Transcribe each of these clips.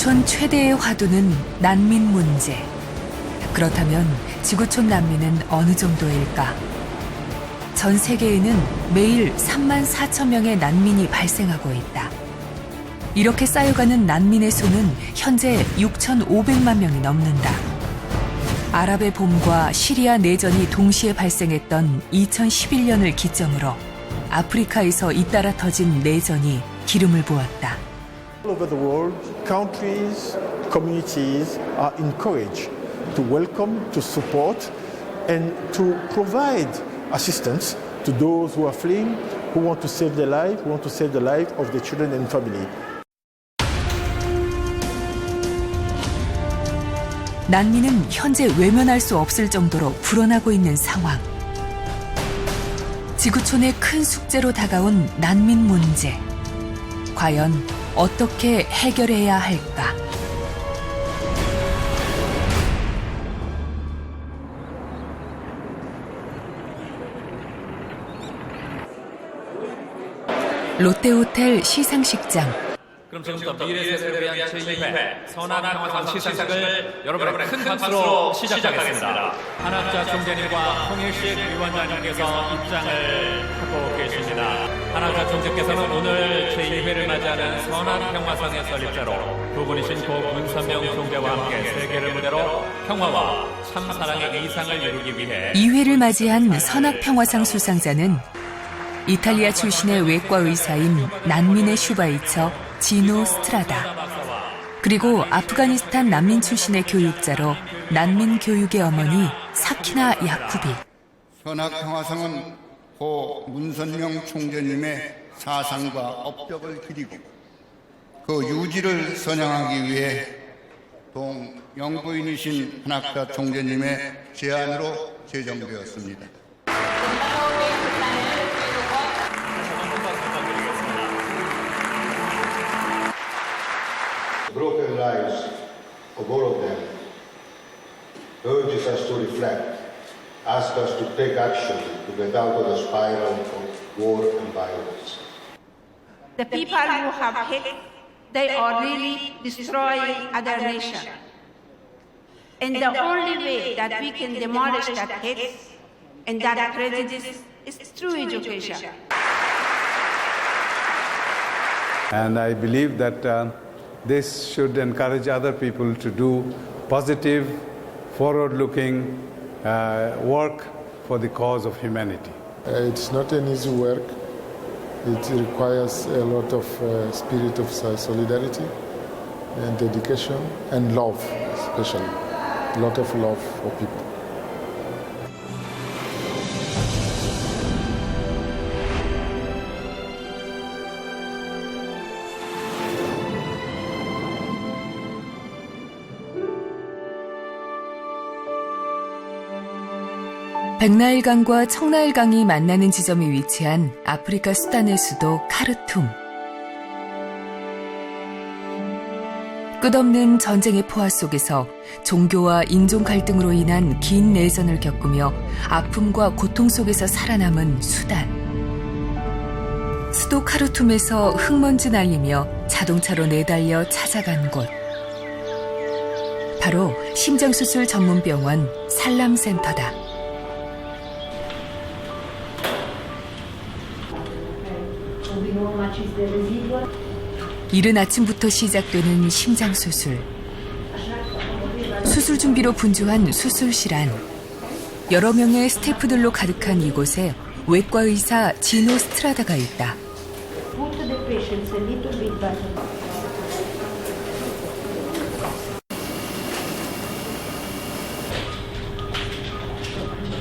지구촌 최대의 화두는 난민 문제. 그렇다면 지구촌 난민은 어느 정도일까? 전 세계에는 매일 3만 4천 명의 난민이 발생하고 있다. 이렇게 쌓여가는 난민의 수는 현재 6,500만 명이 넘는다. 아랍의 봄과 시리아 내전이 동시에 발생했던 2011년을 기점으로 아프리카에서 잇따라 터진 내전이 기름을 부었다. All over the world, countries, communities are encouraged to welcome, to support, and to provide assistance to those who are fleeing, who want to save their life, who want to save the life of their children and family. 난민은 현재 외면할 수 없을 정도로 불어나고 있는 상황. 지구촌의 큰 숙제로 다가온 난민 문제. 과연 어떻게 해결해야 할까? 롯데호텔 시상식장. 그럼 지금부터 미래 세대를 위한 제2회 선악평화상 시상식을 여러분의 큰 박수로 시작하겠습니다. 한학자 총재님과 홍일식 위원장님께서 입장을 하고 계십니다. 한학자 총재께서는 오늘 제2회를 맞이하는 선악평화상의 설립자로 두 분이신 고 문선명 총재와 함께 세계를 무대로 평화와 참사랑의 이상을 이루기 위해 2회를 맞이한 선악평화상 수상자는 이탈리아 출신의 외과 의사인 난민의 슈바이처 지노 스트라다, 그리고 아프가니스탄 난민 출신의 교육자로 난민 교육의 어머니 사키나 야쿠비. 선악평화상은 고 문선명 총재님의 사상과 업적을 기리고 그 유지를 선양하기 위해 동영부인이신 한학자 총재님의 제안으로 제정되었습니다. Broken lives of all of them urges us to reflect, asks us to take action to get out of the spiral of war and violence. The people who have hate, they are really destroying other nations. And the only way that we can demolish that hate and that prejudice is through education. And I believe that this should encourage other people to do positive, forward-looking work for the cause of humanity. It's not an easy work. It requires a lot of spirit of solidarity and dedication and love, especially. A lot of love for people. 백나일강과 청나일강이 만나는 지점에 위치한 아프리카 수단의 수도 카르툼. 끝없는 전쟁의 포화 속에서 종교와 인종 갈등으로 인한 긴 내전을 겪으며 아픔과 고통 속에서 살아남은 수단. 수도 카르툼에서 흙먼지 날리며 자동차로 내달려 찾아간 곳. 바로 심장수술 전문 병원 살람센터다. 이른 아침부터 시작되는 심장수술. 수술 준비로 분주한 수술실 안. 여러 명의 스태프들로 가득한 이곳에 외과 의사 지노 스트라다가 있다.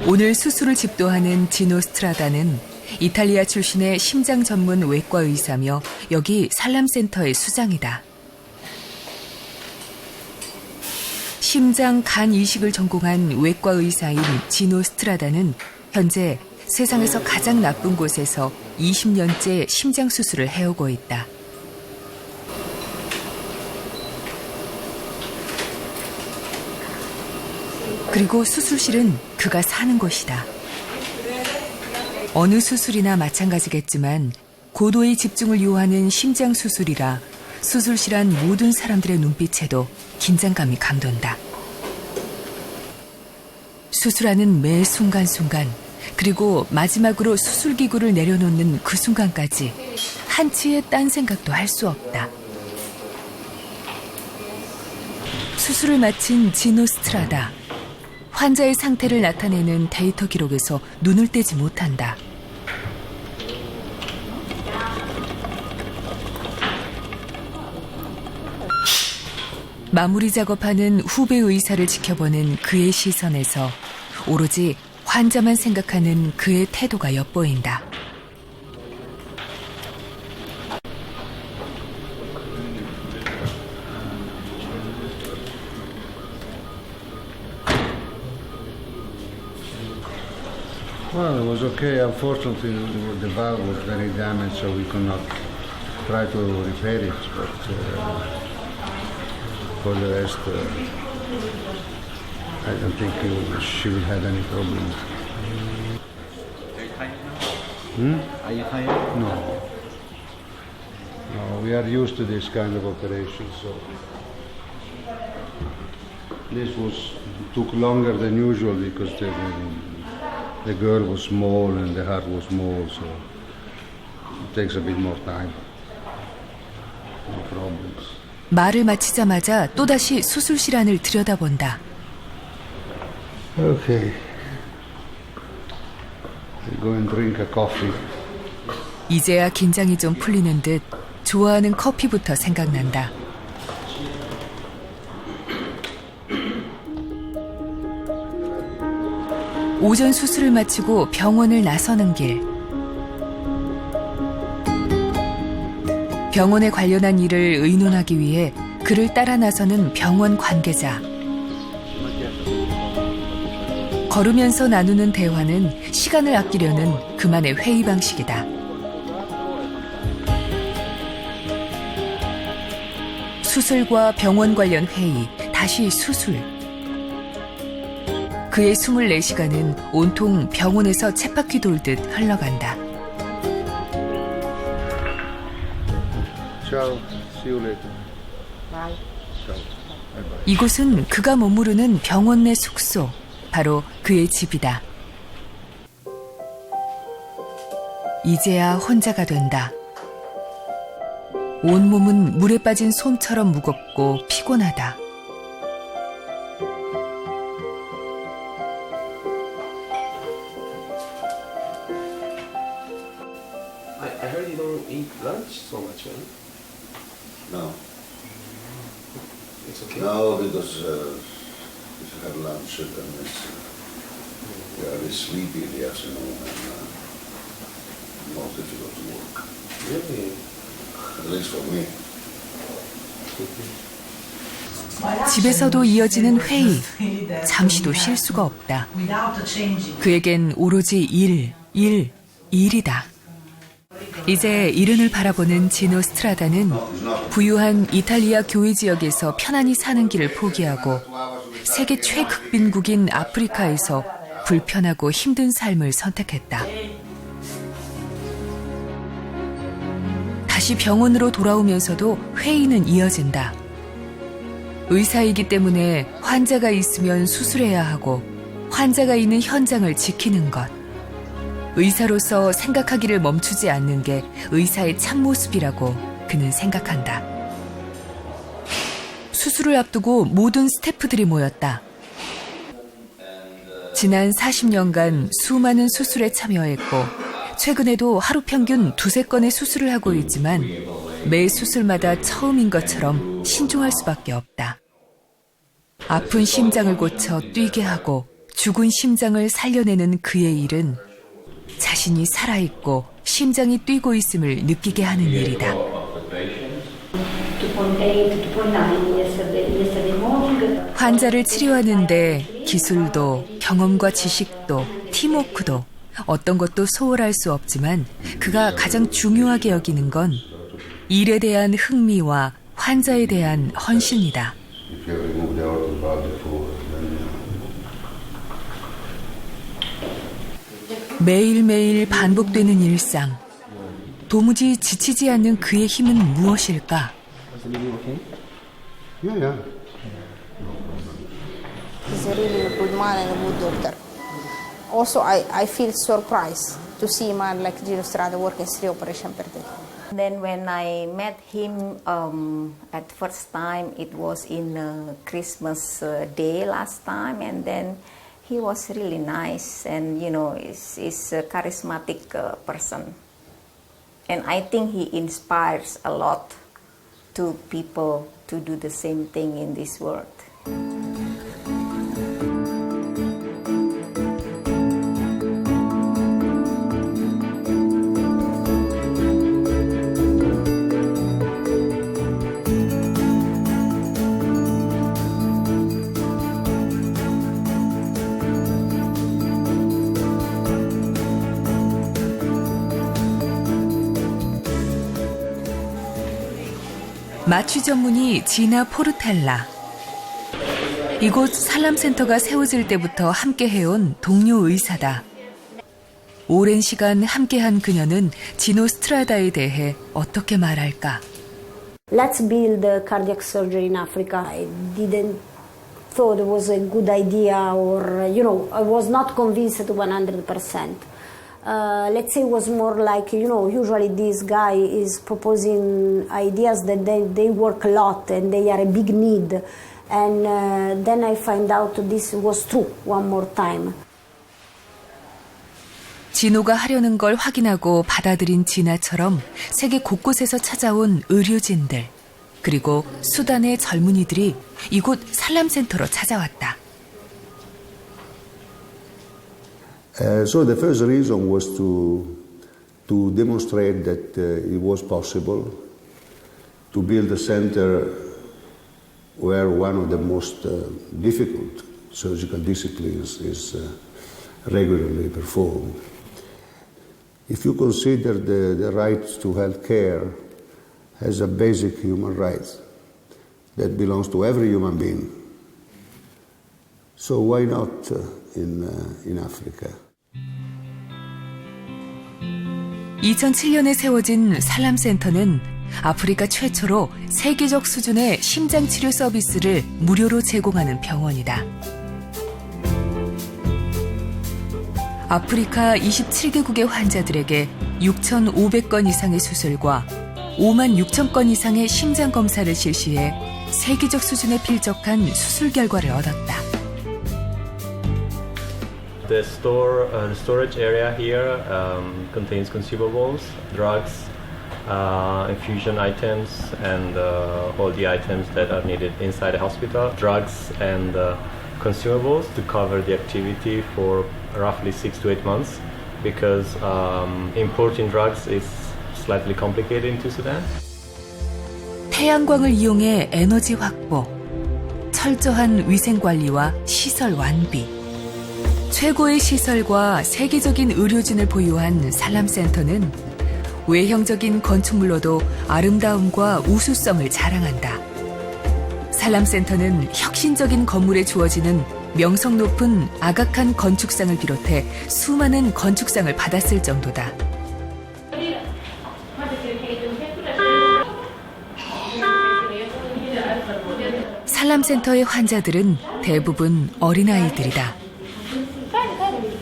오늘 수술을 집도하는 지노 스트라다는 이탈리아 출신의 심장 전문 외과 의사며 여기 살람센터의 수장이다. 심장 간 이식을 전공한 외과 의사인 지노 스트라다는 현재 세상에서 가장 나쁜 곳에서 20년째 심장 수술을 해오고 있다. 그리고 수술실은 그가 사는 곳이다. 어느 수술이나 마찬가지겠지만 고도의 집중을 요하는 심장 수술이라 수술실 안 모든 사람들의 눈빛에도 긴장감이 감돈다. 수술하는 매 순간순간, 그리고 마지막으로 수술기구를 내려놓는 그 순간까지 한치의 딴 생각도 할 수 없다. 수술을 마친 지노 스트라다. 환자의 상태를 나타내는 데이터 기록에서 눈을 떼지 못한다. 마무리 작업하는 후배 의사를 지켜보는 그의 시선에서 오로지 환자만 생각하는 그의 태도가 엿보인다. Well, it was okay. Unfortunately, the valve was very damaged, so we could not try to repair it. But for the rest, I don't think she will have any problems. Are you tired? No. No, we are used to this kind of operation, so this took longer than usual because the girl was small and the heart was small, so it takes a bit more time. No problems. 말을 마치자마자 또다시 수술실 안을 들여다본다. Okay. Go and drink a coffee. 이제야 긴장이 좀 풀리는 듯 좋아하는 커피부터 생각난다. 오전 수술을 마치고 병원을 나서는 길. 병원에 관련한 일을 의논하기 위해 그를 따라 나서는 병원 관계자. 걸으면서 나누는 대화는 시간을 아끼려는 그만의 회의 방식이다. 수술과 병원 관련 회의, 다시 수술. 그의 24시간은 온통 병원에서 쳇바퀴 돌듯 흘러간다. Ciao. See you later. Bye. Ciao. Bye-bye. 이곳은 그가 머무르는 병원 내 숙소, 바로 그의 집이다. 이제야 혼자가 된다. 온몸은 물에 빠진 솜처럼 무겁고 피곤하다. I heard you don't eat lunch so much, man. No. It's okay. No, because if you have lunch, then you are very sleepy in the afternoon and more difficult to work. Really? At least for me. 집에서도 이어지는 회의, 잠시도 쉴 수가 없다. 그에겐 오로지 일이다. 이제 이른을 바라보는 지노 스트라다는 부유한 이탈리아 교회 지역에서 편안히 사는 길을 포기하고 세계 최극빈국인 아프리카에서 불편하고 힘든 삶을 선택했다. 다시 병원으로 돌아오면서도 회의는 이어진다. 의사이기 때문에 환자가 있으면 수술해야 하고 환자가 있는 현장을 지키는 것. 의사로서 생각하기를 멈추지 않는 게 의사의 참모습이라고 그는 생각한다. 수술을 앞두고 모든 스태프들이 모였다. 지난 40년간 수많은 수술에 참여했고 최근에도 하루 평균 2-3건의 수술을 하고 있지만 매 수술마다 처음인 것처럼 신중할 수밖에 없다. 아픈 심장을 고쳐 뛰게 하고 죽은 심장을 살려내는 그의 일은 자신이 살아있고 심장이 뛰고 있음을 느끼게 하는 일이다. 환자를 치료하는데 기술도 경험과 지식도 팀워크도 어떤 것도 소홀할 수 없지만 그가 가장 중요하게 여기는 건 일에 대한 흥미와 환자에 대한 헌신이다. If you remove the organ valve before, then 매일매일 반복되는 일상. 도무지 지치지 않는 그의 힘은 무엇일까? living with him? Yeah. He's a really good man and a good doctor. Also, I feel surprised to see a man like Gino Strada working 3 operations per day. Then when I met him at first time, it was in Christmas day last time, and then he was really nice and is a charismatic person. And I think he inspires a lot to people to do the same thing in this world. 마취 전문의 지나 포르텔라. 이곳 살람센터가 세워질 때부터 함께 해온 동료 의사다. 오랜 시간 함께한 그녀는 지노 스트라다에 대해 어떻게 말할까? Let's build cardiac surgery in Africa. I didn't thought it was a good idea, or I was not convinced 100%. Let's say it was more like, usually this guy is proposing ideas that they work a lot and they are a big need. And then I find out this was true one more time. 진호가 하려는 걸 확인하고 받아들인 진아처럼 세계 곳곳에서 찾아온 의료진들, 그리고 수단의 젊은이들이 이곳 살람센터로 찾아왔다. So the first reason was to demonstrate that it was possible to build a center where one of the most difficult surgical disciplines is regularly performed. If you consider the right to health care as a basic human right that belongs to every human being, so why not in Africa? 2007년에 세워진 살람센터는 아프리카 최초로 세계적 수준의 심장치료 서비스를 무료로 제공하는 병원이다. 아프리카 27개국의 환자들에게 6,500건 이상의 수술과 5만 6천 건 이상의 심장 검사를 실시해 세계적 수준에 필적한 수술 결과를 얻었다. The storage area here contains consumables, drugs, infusion items, and all the items that are needed inside the hospital. Drugs and consumables to cover the activity for roughly 6 to 8 months, because importing drugs is slightly complicated into Sudan. 태양광을 이용해 에너지 확보, 철저한 위생 관리와 시설 완비. 최고의 시설과 세계적인 의료진을 보유한 살람센터는 외형적인 건축물로도 아름다움과 우수성을 자랑한다. 살람센터는 혁신적인 건물에 주어지는 명성 높은 아가칸 건축상을 비롯해 수많은 건축상을 받았을 정도다. 살람센터의 환자들은 대부분 어린아이들이다.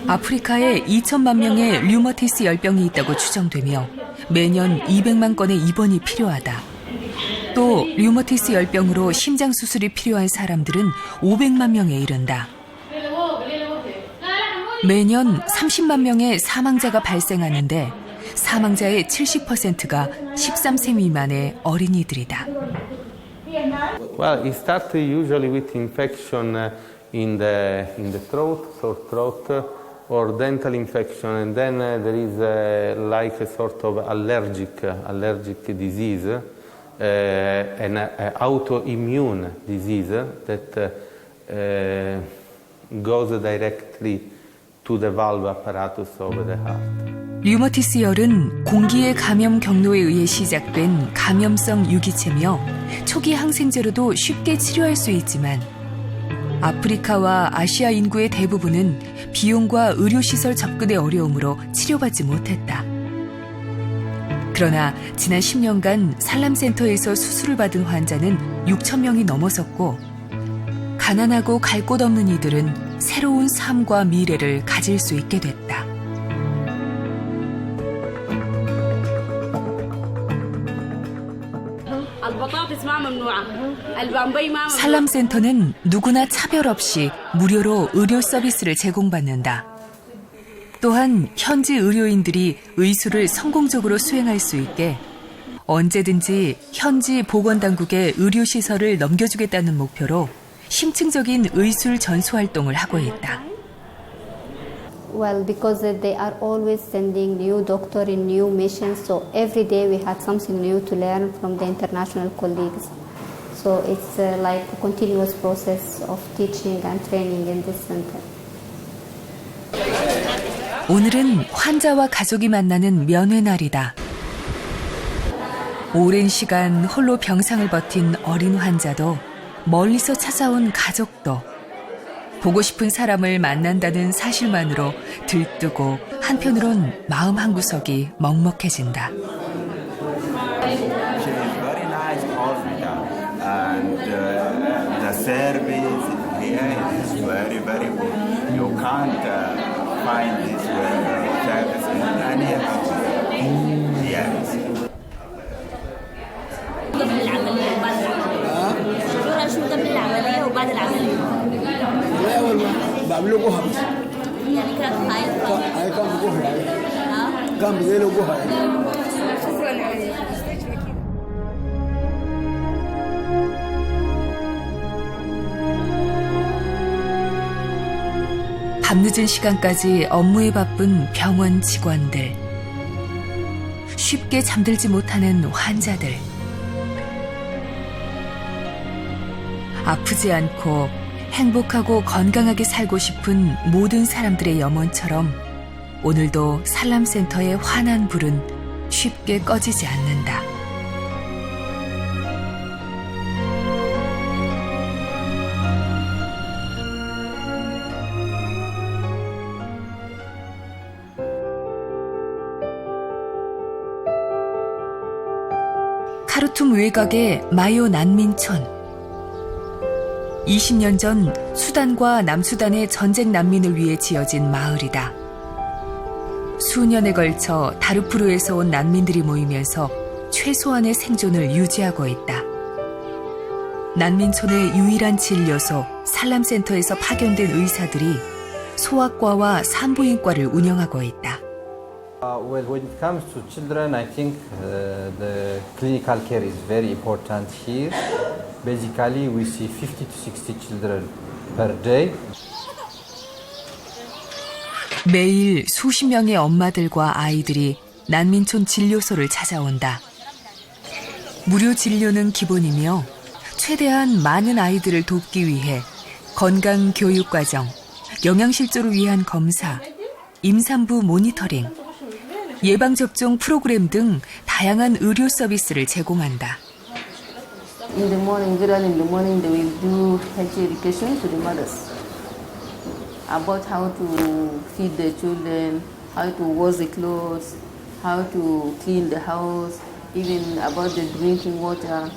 아프리카에 2천만 명의 류머티스 열병이 있다고 추정되며 매년 200만 건의 입원이 필요하다. 또 류머티스 열병으로 심장 수술이 필요한 사람들은 500만 명에 이른다. 매년 30만 명의 사망자가 발생하는데 사망자의 70%가 13세 미만의 어린이들이다. Well, it starts usually with infection in the throat, sore throat, or dental infection, and then there is like a sort of allergic disease, an autoimmune disease that goes directly to the valve apparatus of the heart. 류머티스열은 공기의 감염 경로에 의해 시작된 감염성 유기체며 초기 항생제로도 쉽게 치료할 수 있지만 아프리카와 아시아 인구의 대부분은 비용과 의료시설 접근의 어려움으로 치료받지 못했다. 그러나 지난 10년간 살람센터에서 수술을 받은 환자는 6천 명이 넘어섰고 가난하고 갈 곳 없는 이들은 새로운 삶과 미래를 가질 수 있게 됐다. 살람센터는 누구나 차별 없이 무료로 의료 서비스를 제공받는다. 또한 현지 의료인들이 의술을 성공적으로 수행할 수 있게 언제든지 현지 보건당국에 의료시설을 넘겨주겠다는 목표로 심층적인 의술 전수 활동을 하고 있다. Well, because they are always sending new doctor in new missions, so every day we had something new to learn from the international colleagues. So it's like a continuous process of teaching and training in this center. 오늘은 환자와 가족이 만나는 면회날이다. 오랜 시간 홀로 병상을 버틴 어린 환자도 멀리서 찾아온 가족도 보고 싶은 사람을 만난다는 사실만으로 들뜨고 한편으론 마음 한구석이 먹먹해진다. 밤늦은 시간까지 업무에 바쁜 병원 직원들. 쉽게 잠들지 못하는 환자들. 아프지 않고 행복하고 건강하게 살고 싶은 모든 사람들의 염원처럼 오늘도 살람센터의 환한 불은 쉽게 꺼지지 않는다. 카르툼 외곽의 마요 난민촌. 20년 전 수단과 남수단의 전쟁 난민을 위해 지어진 마을이다. 수년에 걸쳐 다르푸르에서 온 난민들이 모이면서 최소한의 생존을 유지하고 있다. 난민촌의 유일한 진료소 살람센터에서 파견된 의사들이 소아과와 산부인과를 운영하고 있다. Well, when it comes to children, I think the clinical care is very important here. Basically, we see 50 to 60 children per day. 매일 수십 명의 엄마들과 아이들이 난민촌 진료소를 찾아온다. 무료 진료는 기본이며 최대한 많은 아이들을 돕기 위해 건강 교육 과정, 영양실조를 위한 검사, 임산부 모니터링, 예방접종 프로그램 등 다양한 의료 서비스를 제공한다. In the morning, very early in the morning, they will do health education to the mothers about how to feed the children, how to wash the clothes, how to clean the house, even about the drinking water,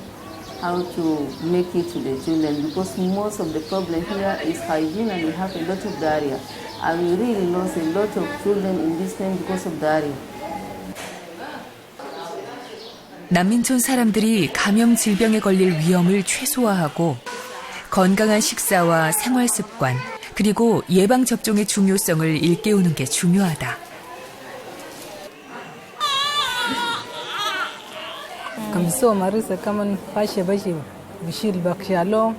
how to make it to the children. Because most of the problem here is hygiene, and we have a lot of diarrhea. And we really lost a lot of children in this time because of diarrhea. 난민촌 사람들이 감염 질병에 걸릴 위험을 최소화하고 건강한 식사와 생활 습관, 그리고 예방 접종의 중요성을 일깨우는 게 중요하다. kamso marisa kaman fashe bashi bishir bakshalo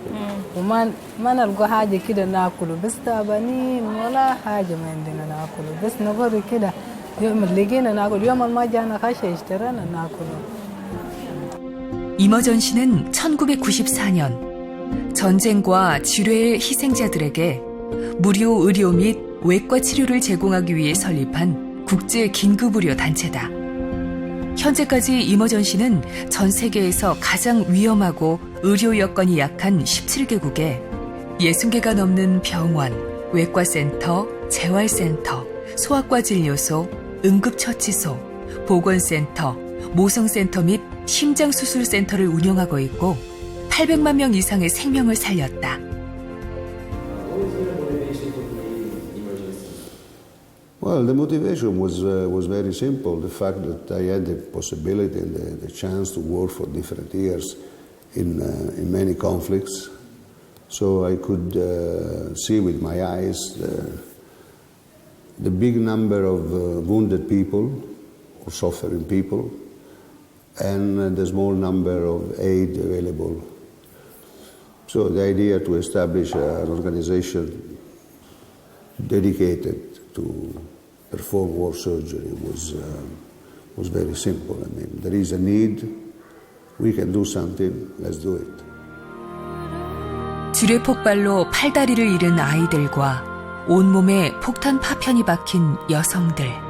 وما نلقى حاجة كده ناكله بس تعبانين ولا حاجة ما عندنا ناكله بس نقول كده يوم اللي لقينا ناكل يوم ما جانا خشة اشترانا ناكله. 이머전시는 1994년 전쟁과 지뢰의 희생자들에게 무료 의료 및 외과 치료를 제공하기 위해 설립한 국제 긴급의료 단체다. 현재까지 이머전시는 전 세계에서 가장 위험하고 의료 여건이 약한 17개국에 60개가 넘는 병원, 외과센터, 재활센터, 소아과 진료소, 응급처치소, 보건센터, 모성센터 및 심장수술센터를 운영하고 있고 800만 명 이상의 생명을 살렸다. Well, the motivation was very simple. The fact that I had the possibility and the chance to work for different years in many conflicts, so I could see with my eyes the big number of wounded people or suffering people, and the small number of aid available. So the idea to establish an organization dedicated to perform war surgery was very simple. I mean, there is a need, we can do something, let's do it. 지뢰 폭발로 팔다리를 잃은 아이들과 온몸에 폭탄 파편이 박힌 여성들,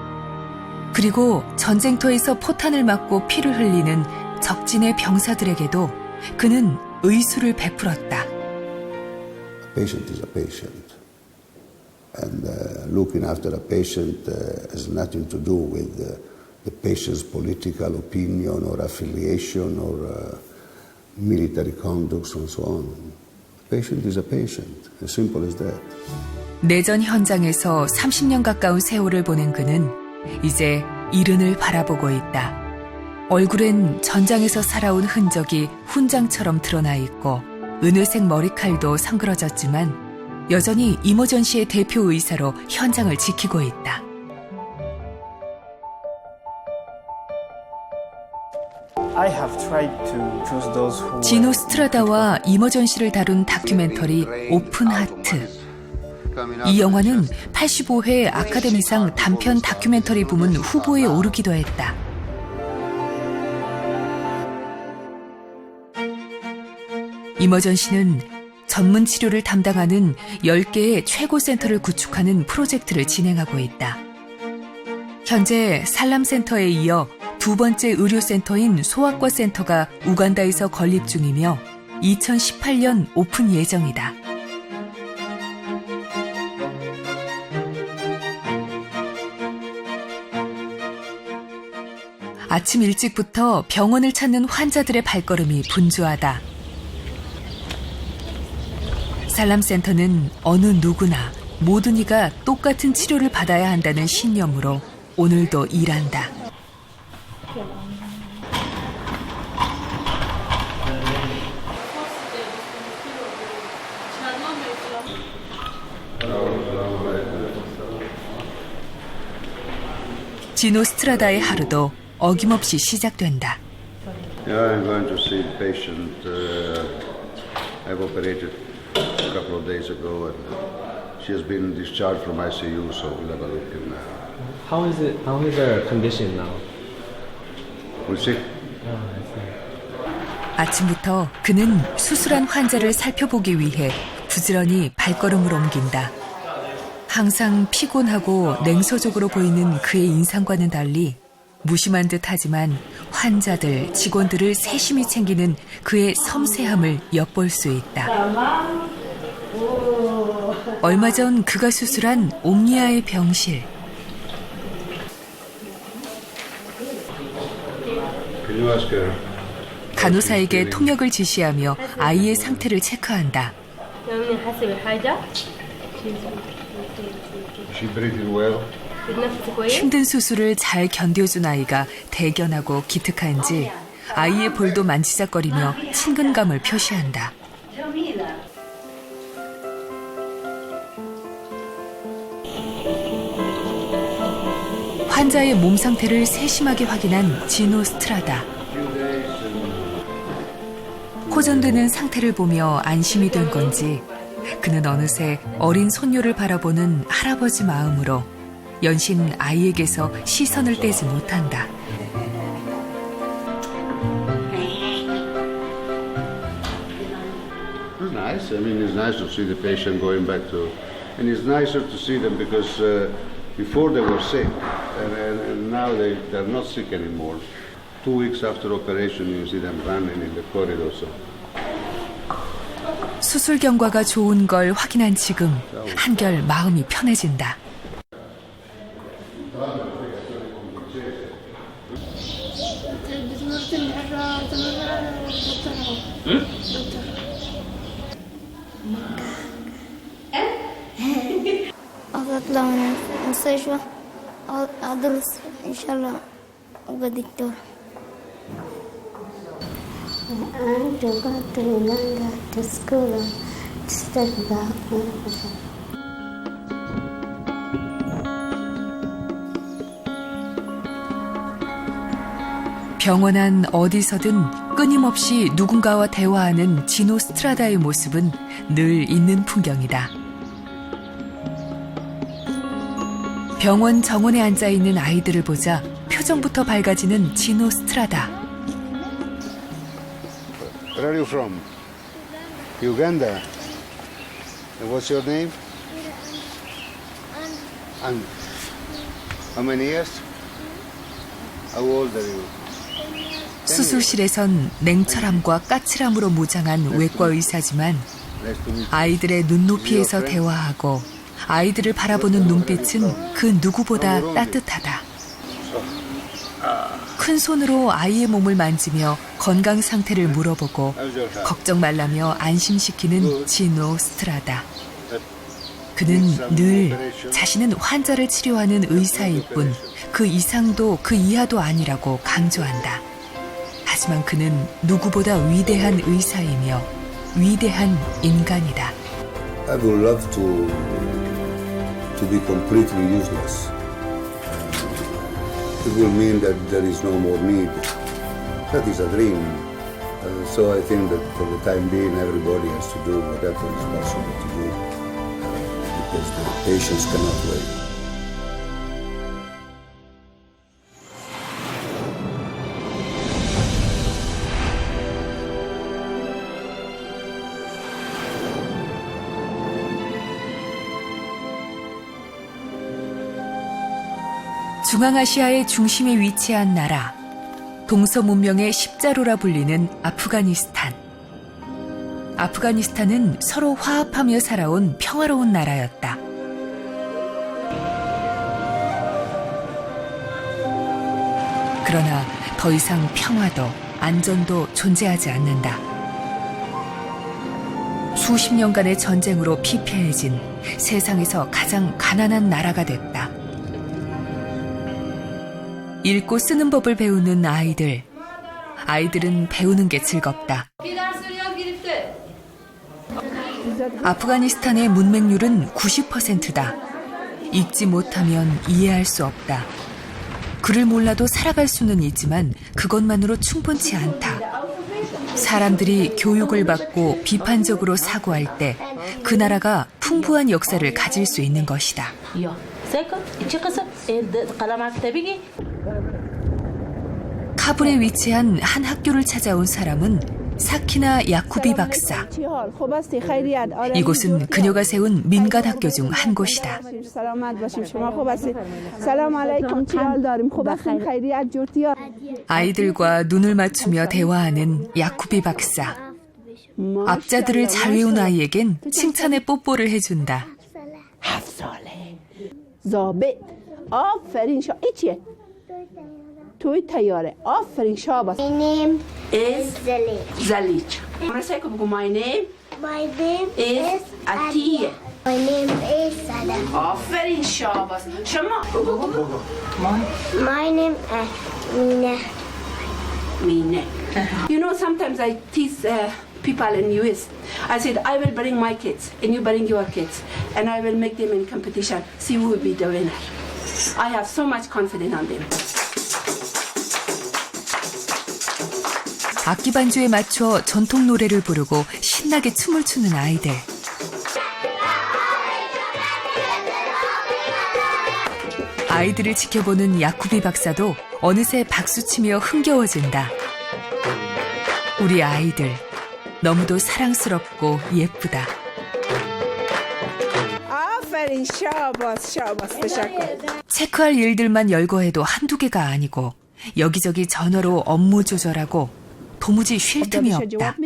그리고 전쟁터에서 포탄을 맞고 피를 흘리는 적진의 병사들에게도 그는 의술을 베풀었다. A patient is a patient. And looking after a patient has nothing to do with the patient's political opinion or affiliation or military conduct and so on. A patient is a patient, as simple as that. 내전 현장에서 30년 가까운 세월을 보낸 그는 이제 이른을 바라보고 있다. 얼굴엔 전장에서 살아온 흔적이 훈장처럼 드러나 있고 은회색 머리칼도 상그러졌지만 여전히 이머전시의 대표 의사로 현장을 지키고 있다. 지노 스트라다와 이머전시를 다룬 다큐멘터리 오픈 하트. 이 영화는 85회 아카데미상 단편 다큐멘터리 부문 후보에 오르기도 했다. 이머전시는 전문 치료를 담당하는 10개의 최고 센터를 구축하는 프로젝트를 진행하고 있다. 현재 살람센터에 이어 두 번째 의료센터인 소아과 센터가 우간다에서 건립 중이며 2018년 오픈 예정이다. 아침 일찍부터 병원을 찾는 환자들의 발걸음이 분주하다. 살람센터는 어느 누구나 모든 이가 똑같은 치료를 받아야 한다는 신념으로 오늘도 일한다. 지노 스트라다의 하루도 어김없이 시작된다. Yeah, I'm going to see the patient. I've operated a couple of days ago, and she has been discharged from ICU, so we'll have a look. And, How is her condition now? we'll see. 아침부터 그는 수술한 환자를 살펴보기 위해 부지런히 발걸음을 옮긴다. 항상 피곤하고 냉소적으로 보이는 그의 인상과는 달리 무심한 듯 하지만 환자들, 직원들을 세심히 챙기는 그의 섬세함을 엿볼 수 있다. 얼마 전 그가 수술한 옴니아의 병실. 간호사에게 통역을 지시하며 아이의 상태를 체크한다. She breathing well. 힘든 수술을 잘 견뎌준 아이가 대견하고 기특한지 아이의 볼도 만지작거리며 친근감을 표시한다. 환자의 몸 상태를 세심하게 확인한 지노 스트라다. 호전되는 상태를 보며 안심이 된 건지 그는 어느새 어린 손녀를 바라보는 할아버지 마음으로 연신 아이에게서 시선을 떼지 못한다. It's nice. I mean, it's nice to see the patient going back to, and it's nicer to see them because before they were sick, and now they're not sick anymore. 2 weeks after operation, you see them running in the corridor. So. 수술 경과가 좋은 걸 확인한 지금 한결 마음이 편해진다. عايزة أطلع من المستشفى أدرس إن شاء الله أبقى دكتور. I just got to Uganda to school to study about medicine. 병원 안 어디서든 끊임없이 누군가와 대화하는 지노 스트라다의 모습은 늘 있는 풍경이다. 병원 정원에 앉아 있는 아이들을 보자 표정부터 밝아지는 지노 스트라다. Where are you from? Uganda. And what's your name? And how many years? How old are you? 수술실에선 냉철함과 까칠함으로 무장한 외과 의사지만 아이들의 눈높이에서 대화하고 아이들을 바라보는 눈빛은 그 누구보다 따뜻하다. 큰 손으로 아이의 몸을 만지며 건강 상태를 물어보고 걱정 말라며 안심시키는 지노 스트라다. 그는 늘 자신은 환자를 치료하는 의사일 뿐 그 이상도 그 이하도 아니라고 강조한다. 하지만 그는 누구보다 위대한 의사이며 위대한 인간이다. I would love to be completely useless. It will mean that there is no more need. That is a dream. So I think that for the time being, everybody has to do whatever is possible to do because the patients cannot wait. 중앙아시아의 중심에 위치한 나라, 동서문명의 십자로라 불리는 아프가니스탄. 아프가니스탄은 서로 화합하며 살아온 평화로운 나라였다. 그러나 더 이상 평화도 안전도 존재하지 않는다. 수십 년간의 전쟁으로 피폐해진 세상에서 가장 가난한 나라가 됐다. 읽고 쓰는 법을 배우는 아이들. 아이들은 배우는 게 즐겁다. 아프가니스탄의 문맹률은 90%다. 읽지 못하면 이해할 수 없다. 글을 몰라도 살아갈 수는 있지만 그것만으로 충분치 않다. 사람들이 교육을 받고 비판적으로 사고할 때 그 나라가 풍부한 역사를 가질 수 있는 것이다. 카불에 위치한 한 학교를 찾아온 사람은 사키나 야쿠비 박사. 이곳은 그녀가 세운 민간 학교 중 한 곳이다. 아이들과 눈을 맞추며 대화하는 야쿠비 박사. 앞자들을 잘 외운 아이에겐 칭찬의 뽀뽀를 해준다. توی تیاره آفرین شاباس. My name is Zalij. My name is Atiye. My name is Sada. آفرین شاباس. شما My name is Mina. Mina. You know, sometimes I tease people in US. I said, I will bring my kids and you bring your kids and I will make them in competition. See who will be the winner. I have so much confidence on them. 악기 반주에 맞춰 전통 노래를 부르고 신나게 춤을 추는 아이들. 아이들을 지켜보는 야쿠비 박사도 어느새 박수치며 흥겨워진다. 우리 아이들, 너무도 사랑스럽고 예쁘다. 체크할 일들만 열거해도 한두 개가 아니고 여기저기 전화로 업무 조절하고 도무지 쉴 틈이 없다.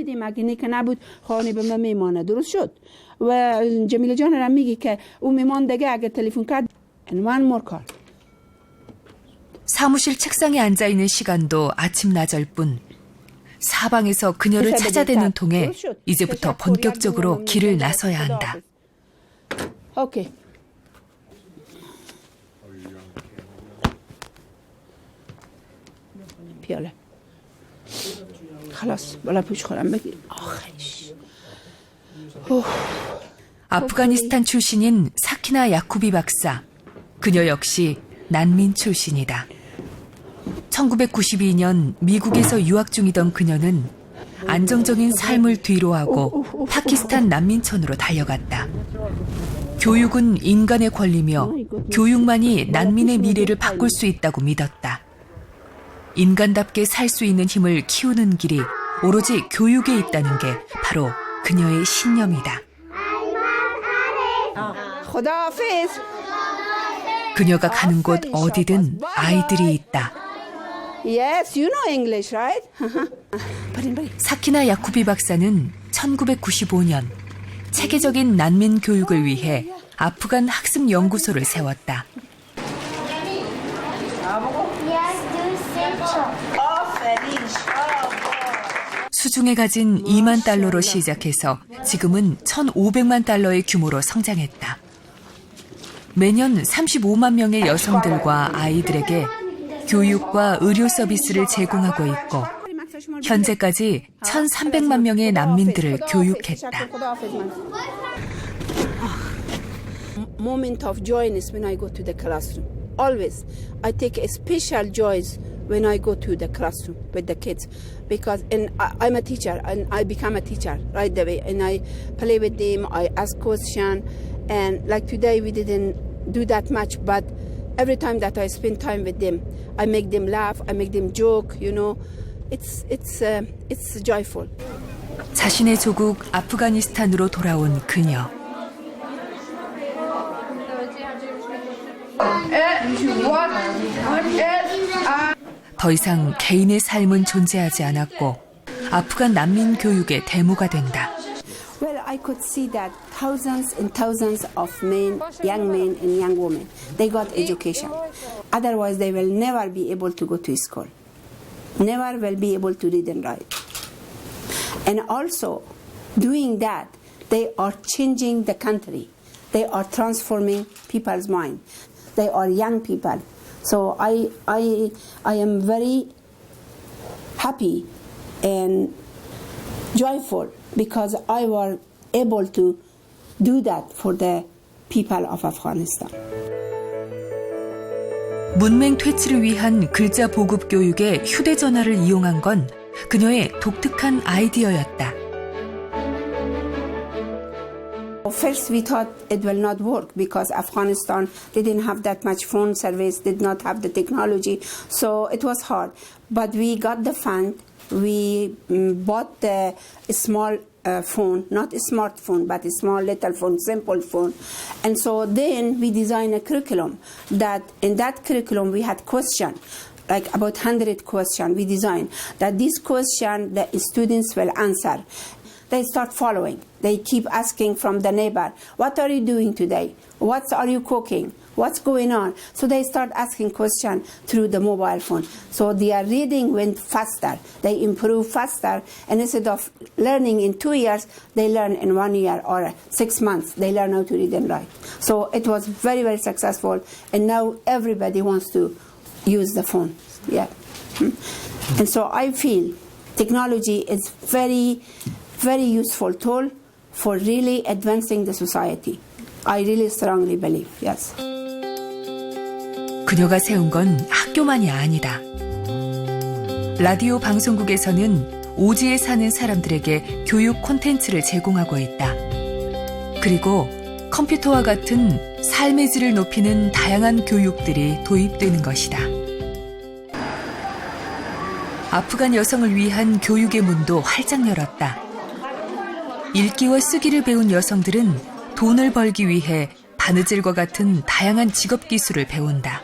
사무실 책상에 앉아있는 시간도 아침나절 뿐. 사방에서 그녀를 찾아대는 통에 이제부터 본격적으로 길을 나서야 한다. يلا خلاص ولا بوش خورم بگیر آخرش 아프가니스탄 출신인 사키나 야쿠비 박사. 그녀 역시 난민 출신이다. 1992년 미국에서 유학 중이던 그녀는 안정적인 삶을 뒤로하고 파키스탄 난민촌으로 달려갔다. 교육은 인간의 권리며 교육만이 난민의 미래를 바꿀 수 있다고 믿었다. 인간답게 살 수 있는 힘을 키우는 길이 오로지 교육에 있다는 게 바로 그녀의 신념이다. 그녀가 가는 곳 어디든 아이들이 있다. Yes, you know English, right? 사키나 야쿠비 박사는 1995년 체계적인 난민 교육을 위해 아프간 학습 연구소를 세웠다. 수중에 가진 2만 달러로 시작해서 지금은 1,500만 달러의 규모로 성장했다. 매년 35만 명의 여성들과 아이들에게 교육과 의료 서비스를 제공하고 있고 현재까지 1,300만 명의 난민들을 교육했다. Moment of joyness when I go to the classroom. Always, I take a special joy when I go to the classroom with the kids, because I'm a teacher and I become a teacher right away, and I play with them. I ask questions, and like today we didn't do that much, but every time that I spend time with them, I make them laugh, I make them joke. You know, it's joyful. 자신의 조국 아프가니스탄으로 돌아온 그녀. 더 이상 개인의 삶은 존재하지 않았고 아프간 난민 교육의 데모가 된다. Well, I could see that thousands and thousands of young men and young women, they got education. Otherwise, they will never be able to go to school. Never will be able to read and write. And also, doing that, they are changing the country. They are transforming people's mind. They are young people. So I am very happy and joyful because I was able to do that for the people of Afghanistan. 문맹 퇴치를 위한 글자 보급 교육에 휴대전화를 이용한 건 그녀의 독특한 아이디어였다. First we thought it will not work because Afghanistan didn't have that much phone service, did not have the technology, so it was hard. But we got the fund, we bought the small phone, not a smartphone, but a small little phone, simple phone. And so then we designed a curriculum that in that curriculum we had questions. Like about 100 questions we designed, that this question the students will answer. They start following. They keep asking from the neighbor, what are you doing today? What are you cooking? What's going on? So they start asking questions through the mobile phone. So their reading went faster. They improve faster. And instead of learning in 2 years, they learn in 1 year or 6 months. They learn how to read and write. So it was very, very successful. And now everybody wants to use the phone. Yeah. And so I feel technology is very useful tool for really advancing the society. I really strongly believe, yes. 그녀가 세운 건 학교만이 아니다. 라디오 방송국에서는 오지에 사는 사람들에게 교육 콘텐츠를 제공하고 있다. 그리고 컴퓨터와 같은 삶의 질을 높이는 다양한 교육들이 도입되는 것이다. 아프간 여성을 위한 교육의 문도 활짝 열었다. 읽기와 쓰기를 배운 여성들은 돈을 벌기 위해 바느질과 같은 다양한 직업 기술을 배운다.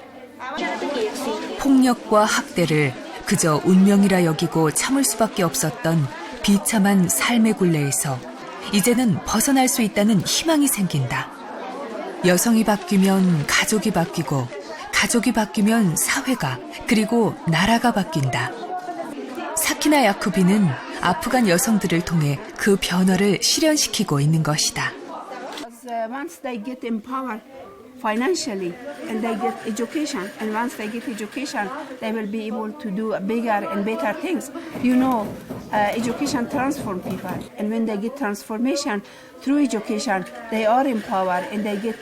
폭력과 학대를 그저 운명이라 여기고 참을 수밖에 없었던 비참한 삶의 굴레에서 이제는 벗어날 수 있다는 희망이 생긴다. 여성이 바뀌면 가족이 바뀌고 가족이 바뀌면 사회가 그리고 나라가 바뀐다. 사키나 야쿠비는 아프간 여성들을 통해 그 변화를 실현시키고 있는 것이다. Once they get empowered, financially, and they get education. And once they get education, they will be able to do bigger and better things. You know, education transforms people, and when they get transformation through education, they are empowered and they get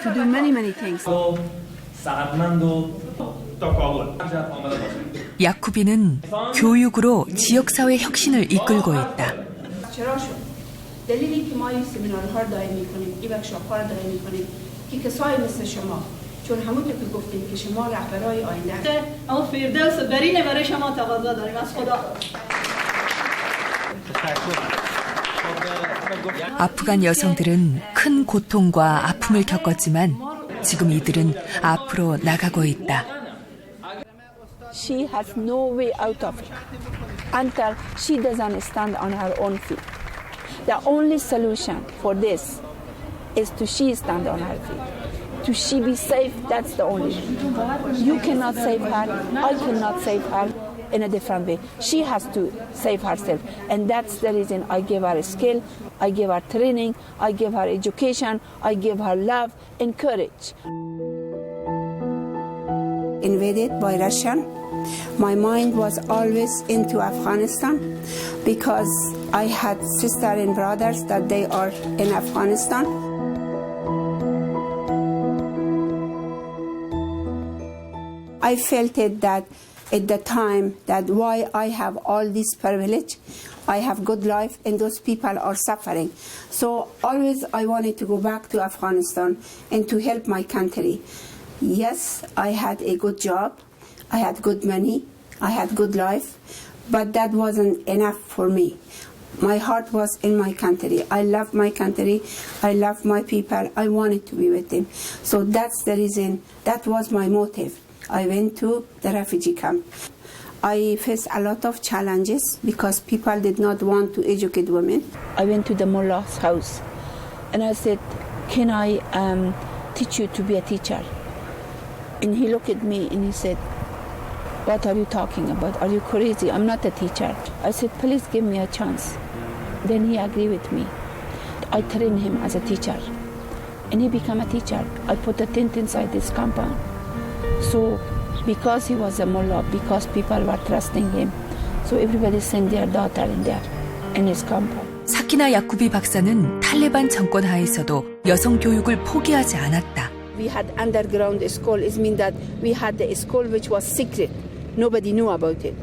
to do many things. 야쿠비는 교육으로 지역사회 혁신을 이끌고 있다. دلیلی که ما این سمینارها رو دائم می‌کنیم، این ورکشاپ‌ها رو دائم می‌کنیم که کسایی مثل شما، چون همونطور که گفتیم که شما رهبرای آینده هستید. اما فردوس برینه برای شما تقاضا داریم از خدا. 아프간 여성들은 큰 고통과 아픔을 겪었지만 지금 이들은 앞으로 나가고 있다. She has no way out of it until she doesn't stand on her own feet. The only solution for this is to she stand on her feet. To she be safe, that's the only thing. You cannot save her, I cannot save her in a different way. She has to save herself. And that's the reason I give her a skill, I give her training, I give her education, I give her love and courage. Invaded by Russian, my mind was always into Afghanistan because I had sisters and brothers that they are in Afghanistan. I felt it that at the time that why I have all this privilege, I have good life and those people are suffering. So always I wanted to go back to Afghanistan and to help my country. Yes, I had a good job, I had good money, I had good life, but that wasn't enough for me. My heart was in my country. I love my country, I love my people, I wanted to be with them. So that's the reason, that was my motive. I went to the refugee camp. I faced a lot of challenges because people did not want to educate women. I went to the mullah's house and I said, can I teach you to be a teacher? And he looked at me and he said, what are you talking about? Are you crazy? I'm not a teacher. I said, please give me a chance. Then he agreed with me. I trained him as a teacher. And he became a teacher. I put a tent inside this compound. So because he was a mullah, because people were trusting him, so everybody sent their daughter in there, in his compound. 사키나 야쿠비 박사는 탈레반 정권 하에서도 여성 교육을 포기하지 않았다. We had underground school. It means that we had a school which was secret. Nobody knew about it.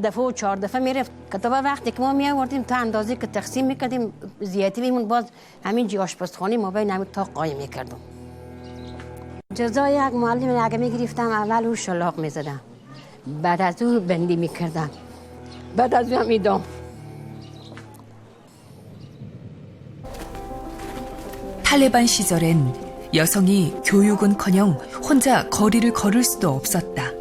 دفعه و 4 دفعه میرفت کتابا وقتی که ما میآوردیم تا اندازه که تقسیم میکردیم زیادی میمون باز همین جی آشپزخانه ما بین همین تا قایم میکردم. جزای یک معلم اگه میگرفتم اول او شلاق میزدم بعد از او بندی میکردم بعد از او هم ایدام. 탈레반 시절엔 여성이 교육은커녕 혼자 거리를 걸을 수도 없었다.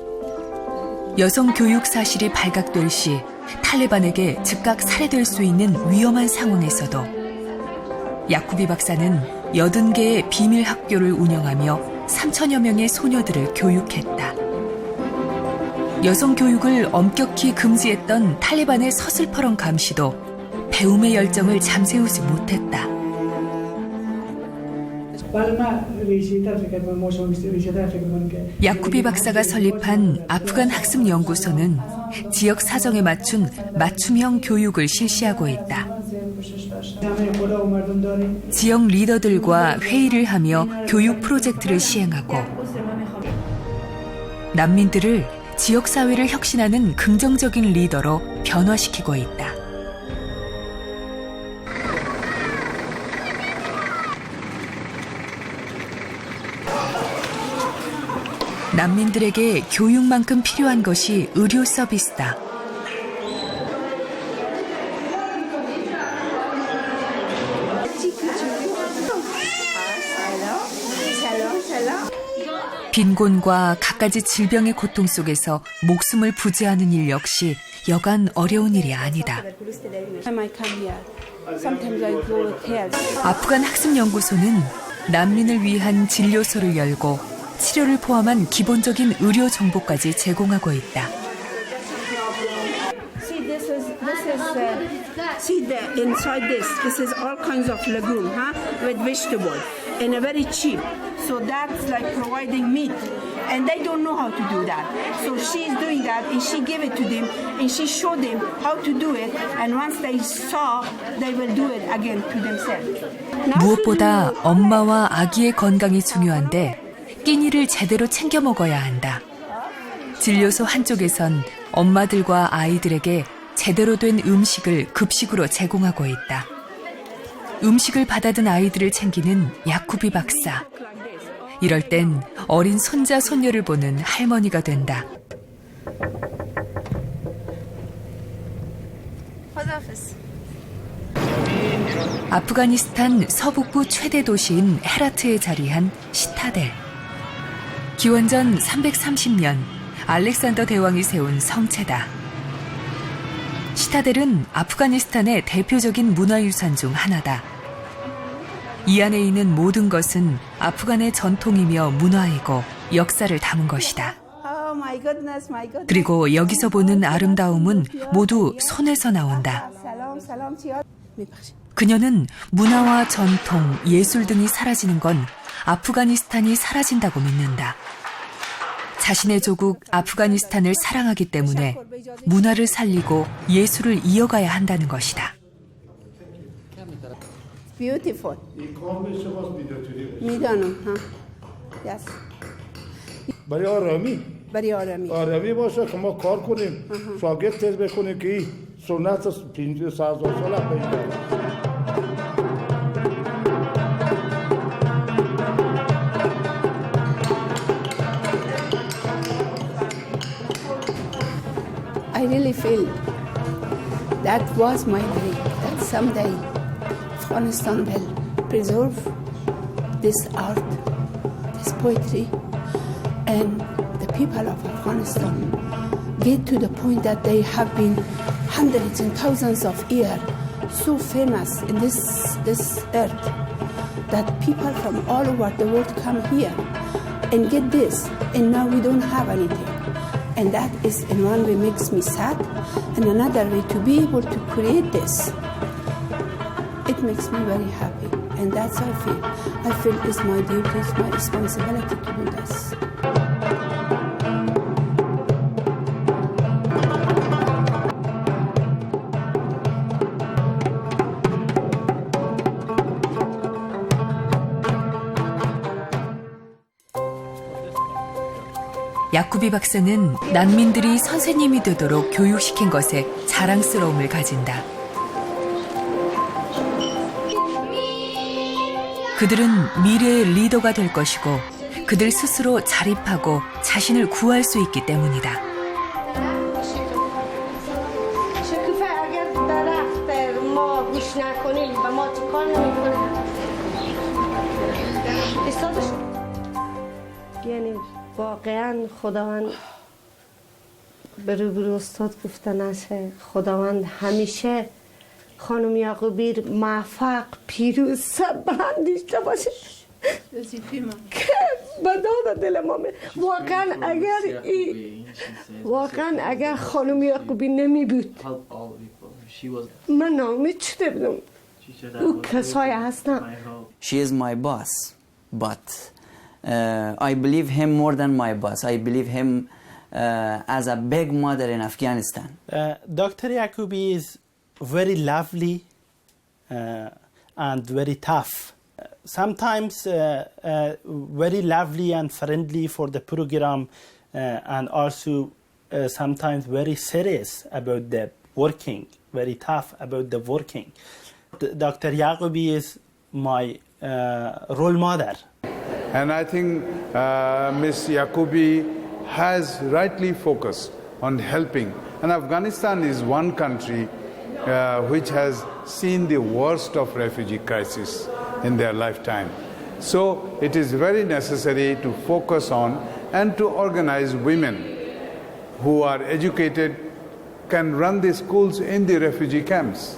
여성 교육 사실이 발각될 시 탈레반에게 즉각 살해될 수 있는 위험한 상황에서도 야쿠비 박사는 80개의 비밀 학교를 운영하며 3천여 명의 소녀들을 교육했다. 여성 교육을 엄격히 금지했던 탈레반의 서슬퍼런 감시도 배움의 열정을 잠재우지 못했다. 야쿠비 박사가 설립한 아프간 학습 연구소는 지역 사정에 맞춘 맞춤형 교육을 실시하고 있다. 지역 리더들과 회의를 하며 교육 프로젝트를 시행하고 난민들을 지역 사회를 혁신하는 긍정적인 리더로 변화시키고 있다. 난민들에게 교육만큼 필요한 것이 의료 서비스다. 빈곤과 갖가지 질병의 고통 속에서 목숨을 부지하는 일 역시 여간 어려운 일이 아니다. 아프간 학습연구소는 난민을 위한 진료소를 열고 치료를 포함한 기본적인 의료 정보까지 제공하고 있다. See inside this is all kinds of legume, with vegetable. and very cheap. So that's like providing meat. And they don't know how to do that. So she's doing that and she gave it to them and she showed them how to do it. And once they saw, they will do it again to themselves. 무엇보다 엄마와 아기의 건강이 중요한데 끼니를 제대로 챙겨 먹어야 한다. 진료소 한쪽에선 엄마들과 아이들에게 제대로 된 음식을 급식으로 제공하고 있다. 음식을 받아든 아이들을 챙기는 야쿠비 박사. 이럴 땐 어린 손자 손녀를 보는 할머니가 된다. 아프가니스탄 서북부 최대 도시인 헤라트에 자리한 시타델. 기원전 330년 알렉산더 대왕이 세운 성체다. 시타델은 아프가니스탄의 대표적인 문화유산 중 하나다. 이 안에 있는 모든 것은 아프간의 전통이며 문화이고 역사를 담은 것이다. 그리고 여기서 보는 아름다움은 모두 손에서 나온다. 그녀는 문화와 전통, 예술 등이 사라지는 건 아프가니스탄이 사라진다고 믿는다. 자신의 조국 아프가니스탄을 사랑하기 때문에 문화를 살리고 예술을 이어가야 한다는 것이다. Beautiful. میدانم ها. Yes. برای آرامی. برای آرامی. آرامی باشه که ما کار کنیم. شاگرد تز بکنیم که این سنت 50 سال پیدا. I really feel that was my dream, that someday Afghanistan will preserve this art, this poetry, and the people of Afghanistan get to the point that they have been hundreds and thousands of years so famous in this earth that people from all over the world come here and get this, and now we don't have anything. And that is in one way makes me sad, and another way to be able to create this, it makes me very happy, and that's how I feel. I feel it's my duty, it's my responsibility to do this. 야쿠비 박사는 난민들이 선생님이 되도록 교육시킨 것에 자랑스러움을 가진다. 그들은 미래의 리더가 될 것이고 그들 스스로 자립하고 자신을 구할 수 있기 때문이다. واقعا خداوند به روبرو استاد گفته نشه خداوند همیشه خانم یعقوبی موفق پیروز سربلند داشته باشه که به داد دل ما واقعا اگر خانم یعقوبی نمی بود من ناامید شده بودم او کسای هستم. She is my boss, but I believe him more than my boss. I believe him as a big mother in Afghanistan. Dr. Yacoubi is very lovely and very tough. Sometimes very lovely and friendly for the program, and also sometimes very serious about the working, very tough about the working. Dr. Yacoubi is my role model. And I think Ms. Yacoubi has rightly focused on helping. And Afghanistan is one country which has seen the worst of refugee crisis in their lifetime. So it is very necessary to focus on and to organize women who are educated, can run the schools in the refugee camps.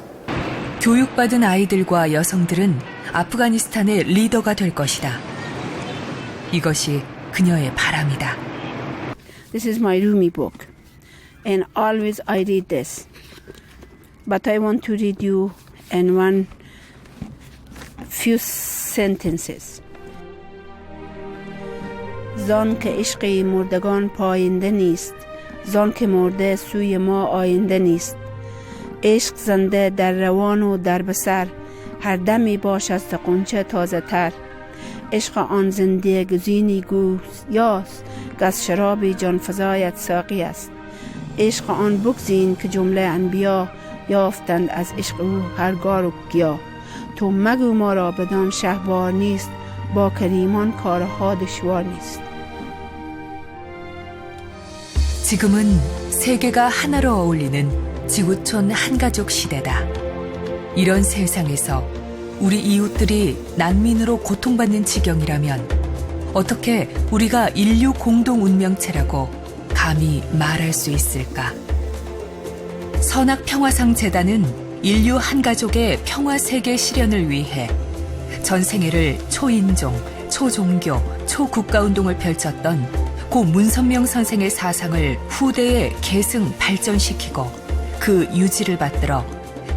교육받은 아이들과 여성들은 아프가니스탄의 리더가 될 것이다. 이것이 그녀의 바람이다. This is my Rumi book, and always I read this. But I want to read you in one few sentences. زان که عشق مردگان پاینده نیست، زان که مرده سوی ما آینده نیست. عشق زنده در روان و در بسر، هر دمی باش از غنچه تازه تر. عشق آن زنده گزینی گویاست، که از شراب جان فزایت ساقی است. عشق آن بگزین که جمله انبیا، یافتند از عشق او هر گار و گیا. تو مگو ما را بدان شهوار نیست، با کریمان کارها دشوار نیست. 지금은 세계가 하나로 어울리는 지구촌 한가족 시대다. 이런 세상에서 우리 이웃들이 난민으로 고통받는 지경이라면 어떻게 우리가 인류 공동 운명체라고 감히 말할 수 있을까? 선악평화상 재단은 인류 한가족의 평화세계 실현을 위해 전생애를 초인종, 초종교, 초국가운동을 펼쳤던 고 문선명 선생의 사상을 후대에 계승 발전시키고 그 유지를 받들어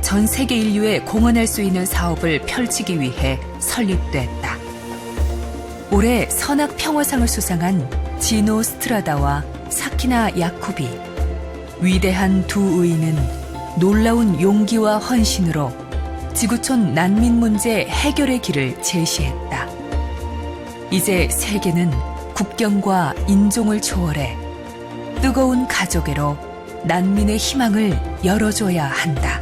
전 세계 인류에 공헌할 수 있는 사업을 펼치기 위해 설립됐다. 올해 선악평화상을 수상한 지노 스트라다와 사키나 야쿠비. 위대한 두 의인은 놀라운 용기와 헌신으로 지구촌 난민 문제 해결의 길을 제시했다. 이제 세계는 국경과 인종을 초월해 뜨거운 가족애로 난민의 희망을 열어줘야 한다.